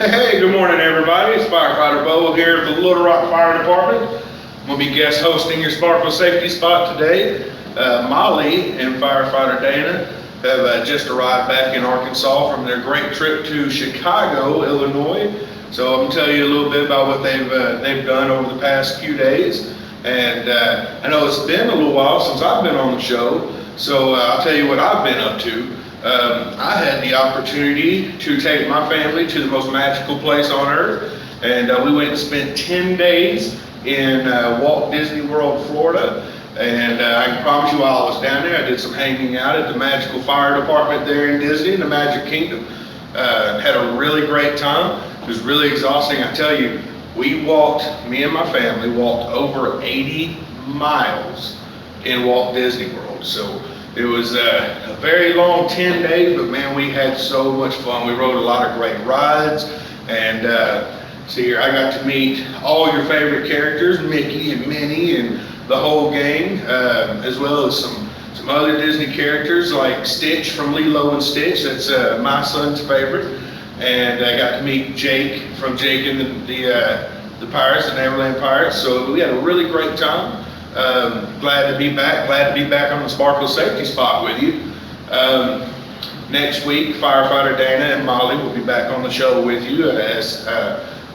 Hey, good morning everybody. It's Firefighter Bo here at the Little Rock Fire Department. I'm going to be guest hosting your Sparkle Safety Spot today. Molly and Firefighter Dana have just arrived back in Arkansas from their great trip to Chicago, Illinois. So I'm going to tell you a little bit about what they've done over the past few days. And I know it's been a little while since I've been on the show, so I'll tell you what I've been up to. I had the opportunity to take my family to the most magical place on earth, and we went and spent 10 days in Walt Disney World, Florida. And I can promise you while I was down there, I did some hanging out at the magical fire department there in Disney, in the Magic Kingdom. Had a really great time. It was really exhausting. I tell you, me and my family walked over 80 miles in Walt Disney World. So it was a very long 10 days, but man, we had so much fun. We rode a lot of great rides, and see here, I got to meet all your favorite characters, Mickey and Minnie and the whole gang, as well as some other Disney characters like Stitch from Lilo and Stitch. That's my son's favorite. And I got to meet Jake from Jake and the Pirates, the Neverland Pirates. So we had a really great time. Glad to be back on the Sparkle Safety Spot with you. Next week, Firefighter Dana and Molly will be back on the show with you as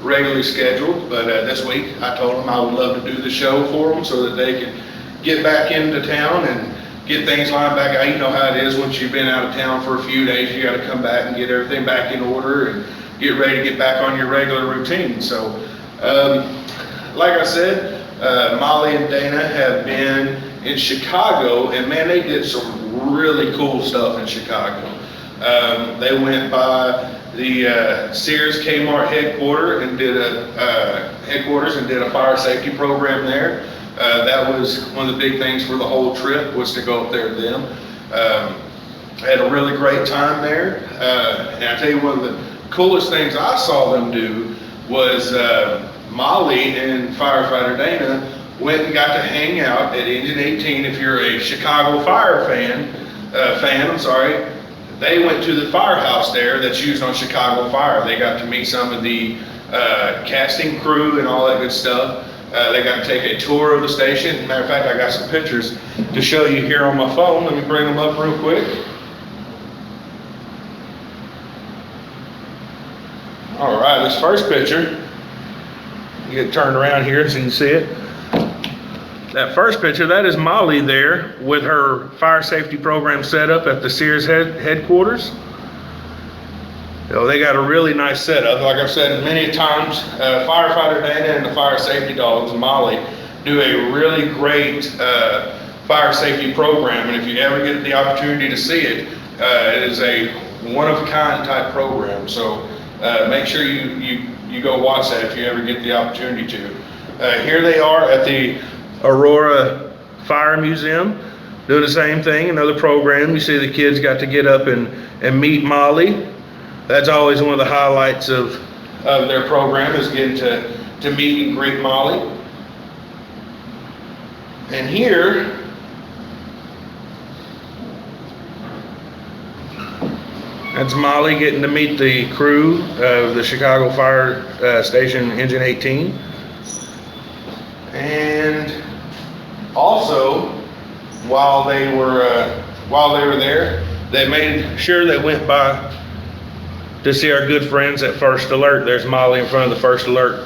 regularly scheduled. But this week, I told them I would love to do the show for them so that they can get back into town and get things lined back out. You know how it is once you've been out of town for a few days. You got to come back and get everything back in order and get ready to get back on your regular routine. So, like I said, Molly and Dana have been in Chicago, and man, they did some really cool stuff in Chicago. They went by the Sears Kmart headquarters and did a fire safety program there. That was one of the big things for the whole trip, was to go up there with them. I had a really great time there. And I tell you, one of the coolest things I saw them do was Molly and Firefighter Dana went and got to hang out at Engine 18. If you're a Chicago fire fan, they went to the firehouse there that's used on Chicago Fire. They got to meet some of the casting crew and all that good stuff. They got to take a tour of the station. Matter of fact, I got some pictures to show you here on my phone. Let me bring them up real quick. All right, this first picture, you get turned around here so you can see it. That first picture, that is Molly there with her fire safety program set up at the Sears headquarters. You know, they got a really nice setup. Like I've said many times, Firefighter Dana and the fire safety dogs, Molly, do a really great fire safety program. And if you ever get the opportunity to see it, it is a one-of-a-kind type program. So make sure you go watch that if you ever get the opportunity to. Here they are at the Aurora Fire Museum, doing the same thing, another program. You see the kids got to get up and meet Molly. That's always one of the highlights of their program, is getting to meet and greet Molly. And here, that's Molly getting to meet the crew of the Chicago Fire Station Engine 18. And also, while they were there, they made sure they went by to see our good friends at First Alert. There's Molly in front of the First Alert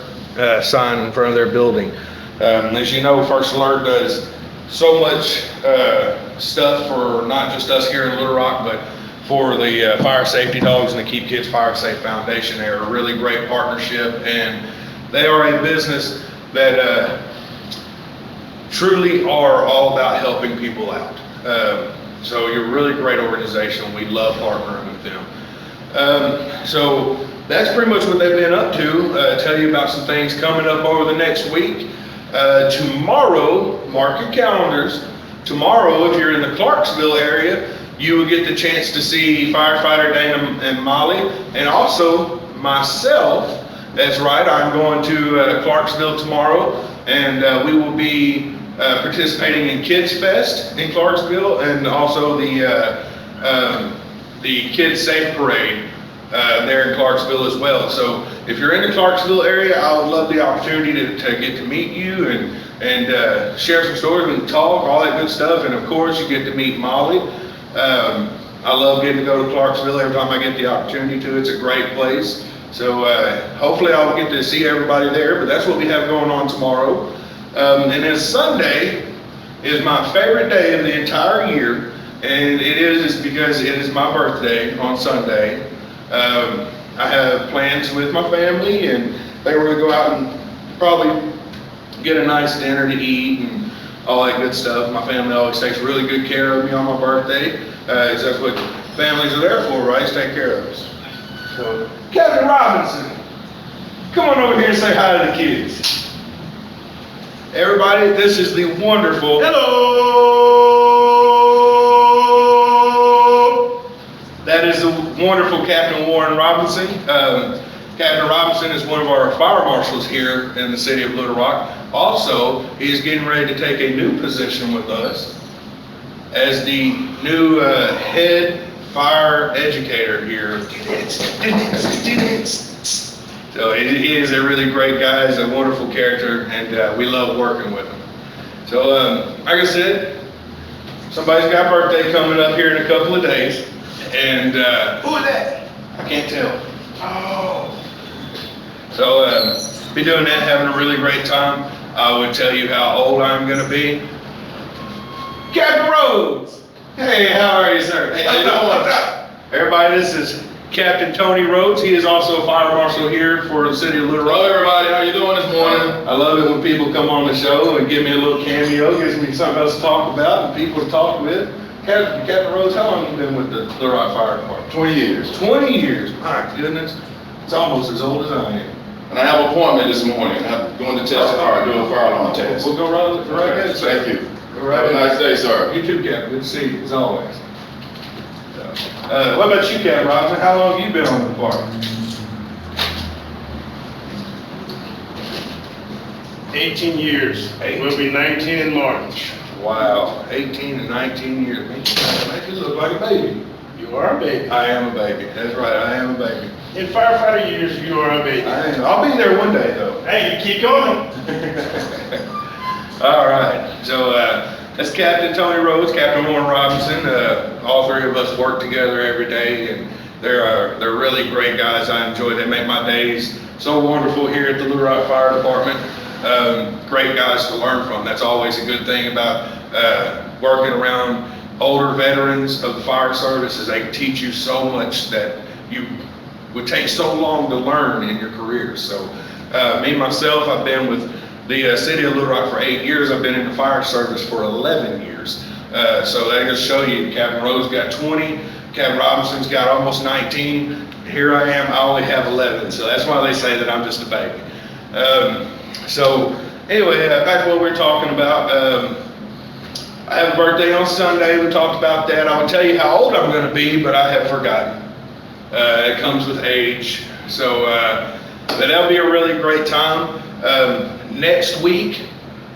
sign in front of their building. As you know, First Alert does so much stuff for not just us here in Little Rock, but for the fire safety dogs and the Keep Kids Fire Safe Foundation. They're a really great partnership, and they are a business that truly are all about helping people out. So you're a really great organization. We love partnering with them. So that's pretty much what they've been up to. Tell you about some things coming up over the next week. Tomorrow, mark your calendars. Tomorrow, if you're in the Clarksville area, you will get the chance to see Firefighter Dana and Molly, and also myself. That's right, I'm going to Clarksville tomorrow, and we will be participating in Kids Fest in Clarksville, and also the Kids Safe Parade there in Clarksville as well. So if you're in the Clarksville area, I would love the opportunity to get to meet you and share some stories and talk, all that good stuff. And of course, you get to meet Molly. I love getting to go to Clarksville every time I get the opportunity to. It's a great place. So hopefully I'll get to see everybody there, but that's what we have going on tomorrow. And then Sunday is my favorite day of the entire year, and it is because it is my birthday on Sunday. I have plans with my family, and they were going to go out and probably get a nice dinner to eat and all that good stuff. My family always takes really good care of me on my birthday, 'cause that's what families are there for, right? To take care of us. So, Captain Robinson, come on over here and say hi to the kids. Everybody, this is the wonderful... Hello! That is the wonderful Captain Warren Robinson. Captain Robinson is one of our fire marshals here in the city of Little Rock. Also, he is getting ready to take a new position with us as the new head fire educator here. So he is a really great guy. He's a wonderful character, and we love working with him. So, like I said, somebody's got a birthday coming up here in a couple of days, and who is that? I can't tell. Oh. So, be doing that, having a really great time. I would tell you how old I'm going to be. Captain Rhodes! Hey, how are you, sir? Hey, how you doing? What's up? Everybody, this is Captain Tony Rhodes. He is also a fire marshal here for the city of Little Rock. Hello, everybody. How you doing this morning? I love it when people come on the show and give me a little cameo, gives me something else to talk about and people to talk with. Captain Rhodes, how long have you been with the Little Rock Fire Department? 20 years. 20 years. My goodness. It's almost as old as I am. And I have an appointment this morning. I'm going to testify, do a fire alarm test. We'll go right ahead. Thank you. Go right Have a ahead. nice day, sir. You too, Captain. Good to see you, as always. What about you, Captain Robinson? How long have you been on the department? 18 years. We'll be 19 in March. Wow, 18 and 19 years. Man, you make you look like a baby. You are a baby. I am a baby. That's right, I am a baby. In firefighter years, you are a baby. I am. I'll be there one day, though. Hey, you keep going. All right, so that's Captain Tony Rhodes, Captain Warren Robinson. All three of us work together every day, and they're really great guys. I enjoy. They make my days so wonderful here at the Little Rock Fire Department. Great guys to learn from. That's always a good thing about working around older veterans of the fire services. They teach you so much that you would take so long to learn in your career. So me, myself, I've been with the city of Little Rock for 8 years. I've been in the fire service for 11 years. So that just show you, Captain Rose got 20, Captain Robinson's got almost 19. Here I am, I only have 11. So that's why they say that I'm just a baby. So anyway, back to what we were talking about. I have a birthday on Sunday. We talked about that. I would tell you how old I'm going to be, but I have forgotten. It comes with age. So but that'll be a really great time. Next week,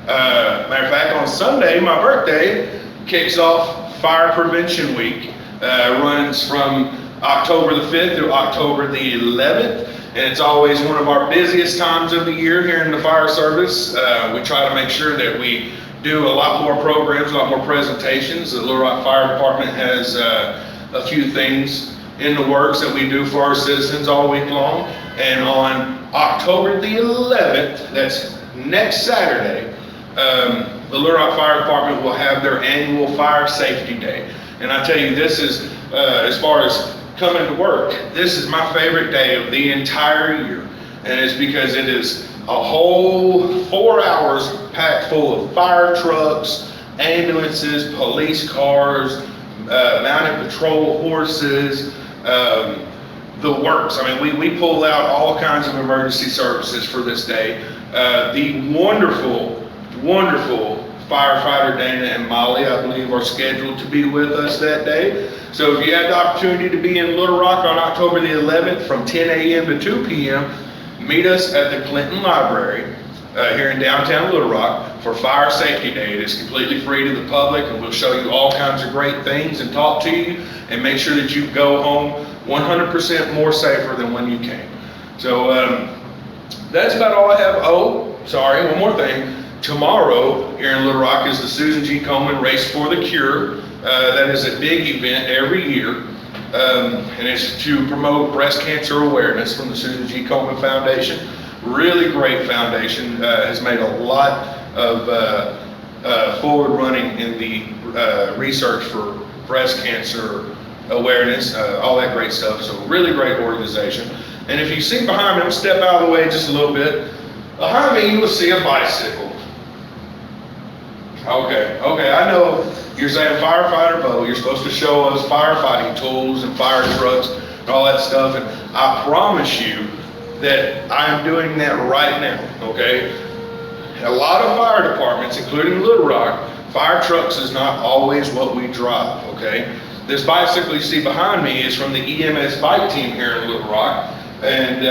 matter of fact, on Sunday, my birthday, kicks off Fire Prevention Week. Runs from October the 5th through October the 11th. And it's always one of our busiest times of the year here in the fire service. We try to make sure that we do a lot more programs, a lot more presentations. The Little Rock Fire Department has a few things in the works that we do for our citizens all week long. And on October the 11th, that's next Saturday, the Little Rock Fire Department will have their annual Fire Safety Day. And I tell you, this is, as far as coming to work, this is my favorite day of the entire year. And it's because it is a whole 4 hours packed full of fire trucks, ambulances, police cars, mounted patrol horses, the works. I mean, we pull out all kinds of emergency services for this day. The wonderful firefighter Dana and Molly, I believe, are scheduled to be with us that day. So if you had the opportunity to be in Little Rock on October the 11th from 10 a.m. to 2 p.m., meet us at the Clinton Library here in downtown Little Rock for Fire Safety Day. It is completely free to the public, and we'll show you all kinds of great things and talk to you and make sure that you go home 100% more safer than when you came. So that's about all I have. Oh, sorry, one more thing. Tomorrow here in Little Rock is the Susan G. Komen Race for the Cure. That is a big event every year, and it's to promote breast cancer awareness from the Susan G. Komen Foundation. Really great foundation, has made a lot of forward running in the research for breast cancer awareness, all that great stuff. So really great organization. And if you see behind me, I'm gonna step out of the way just a little bit. Behind me, you will see a bicycle. Okay, I know you're saying Firefighter Bo, you're supposed to show us firefighting tools and fire trucks and all that stuff, and I promise you that I'm doing that right now, okay? A lot of fire departments, including Little Rock, fire trucks is not always what we drive, okay? This bicycle you see behind me is from the EMS bike team here in Little Rock, and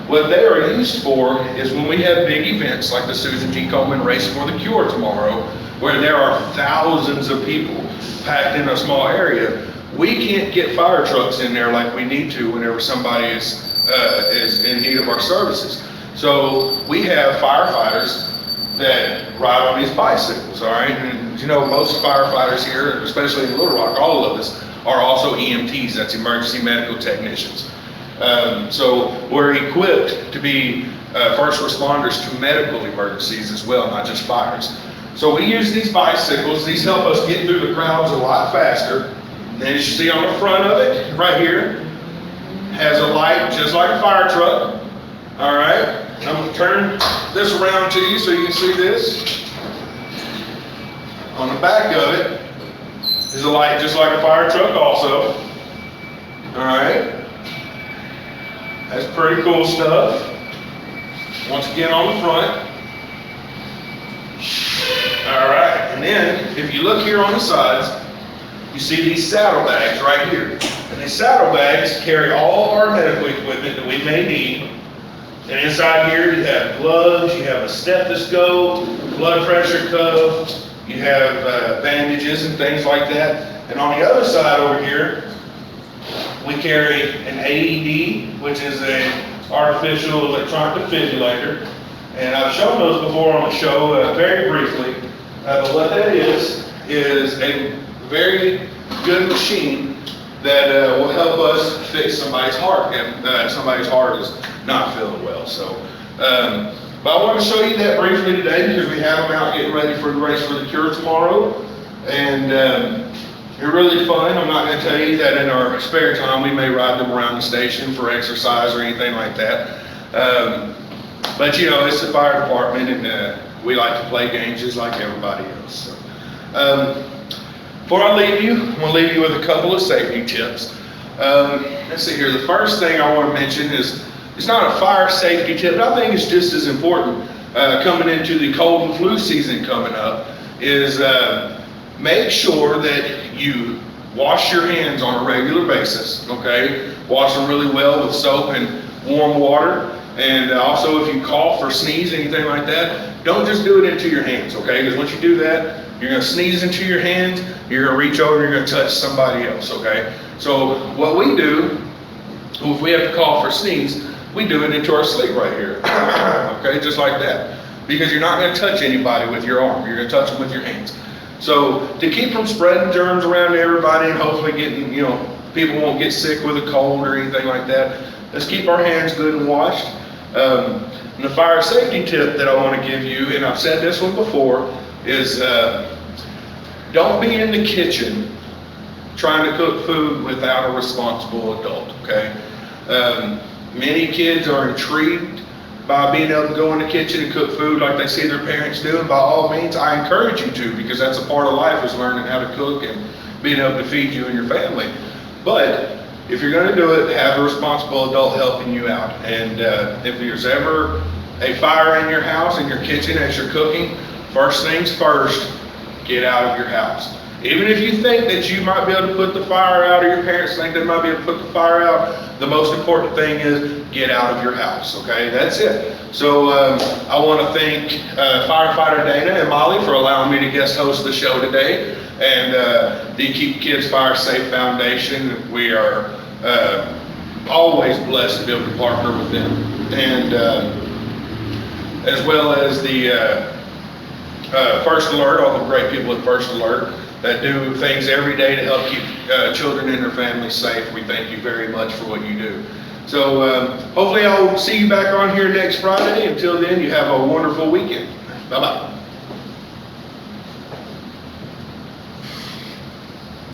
what they are used for is when we have big events like the Susan G. Komen Race for the Cure tomorrow, where there are thousands of people packed in a small area, we can't get fire trucks in there like we need to whenever somebody is in need of our services. So we have firefighters that ride on these bicycles, all right? And you know, most firefighters here, especially in Little Rock, all of us, are also EMTs, that's emergency medical technicians. So we're equipped to be first responders to medical emergencies as well, not just fires. So we use these bicycles. These help us get through the crowds a lot faster. And as you see on the front of it, right here, has a light just like a fire truck. All right, I'm gonna turn this around to you so you can see this. On the back of it is a light just like a fire truck also. All right. That's pretty cool stuff. Once again on the front. All right, and then if you look here on the sides, you see these saddlebags right here. And these saddlebags carry all our medical equipment that we may need. And inside here you have gloves, you have a stethoscope, blood pressure cuff, you have bandages and things like that. And on the other side over here, we carry an AED, which is an artificial electronic defibrillator. And I've shown those before on the show very briefly. But what that is a very good machine that will help us fix somebody's heart if somebody's heart is not feeling well. So, but I want to show you that briefly today because we have them out getting ready for the Race for the Cure tomorrow. And they're really fun. I'm not going to tell you that in our spare time we may ride them around the station for exercise or anything like that. But you know, it's the fire department and we like to play games just like everybody else. So, before I leave you, I'm going to leave you with a couple of safety tips. Let's see here. The first thing I want to mention is, it's not a fire safety tip, but I think it's just as important coming into the cold and flu season coming up, is make sure that you wash your hands on a regular basis, okay? Wash them really well with soap and warm water. And also if you cough or sneeze, anything like that, don't just do it into your hands, okay? Because once you do that, you're gonna sneeze into your hands, you're gonna reach over, you're gonna touch somebody else, okay? So what we do, if we have to cough or sneeze, we do it into our sleeve right here, okay? Just like that. Because you're not gonna touch anybody with your arm, you're gonna touch them with your hands. So to keep from spreading germs around to everybody and hopefully getting, you know, people won't get sick with a cold or anything like that, let's keep our hands good and washed. And the fire safety tip that I want to give you, and I've said this one before, is don't be in the kitchen trying to cook food without a responsible adult, okay? Many kids are intrigued by being able to go in the kitchen and cook food like they see their parents do, and by all means, I encourage you to, because that's a part of life, is learning how to cook and being able to feed you and your family. But if you're going to do it, have a responsible adult helping you out. And if there's ever a fire in your house, in your kitchen as you're cooking, first things first, get out of your house. Even if you think that you might be able to put the fire out, or your parents think they might be able to put the fire out, the most important thing is get out of your house, okay? That's it. So I want to thank Firefighter Dana and Molly for allowing me to guest host the show today. And the Keep Kids Fire Safe Foundation, we are always blessed to be able to partner with them. And as well as the First Alert, all the great people at First Alert that do things every day to help keep children and their families safe. We thank you very much for what you do. So hopefully I'll see you back on here next Friday. Until then, you have a wonderful weekend. Bye-bye.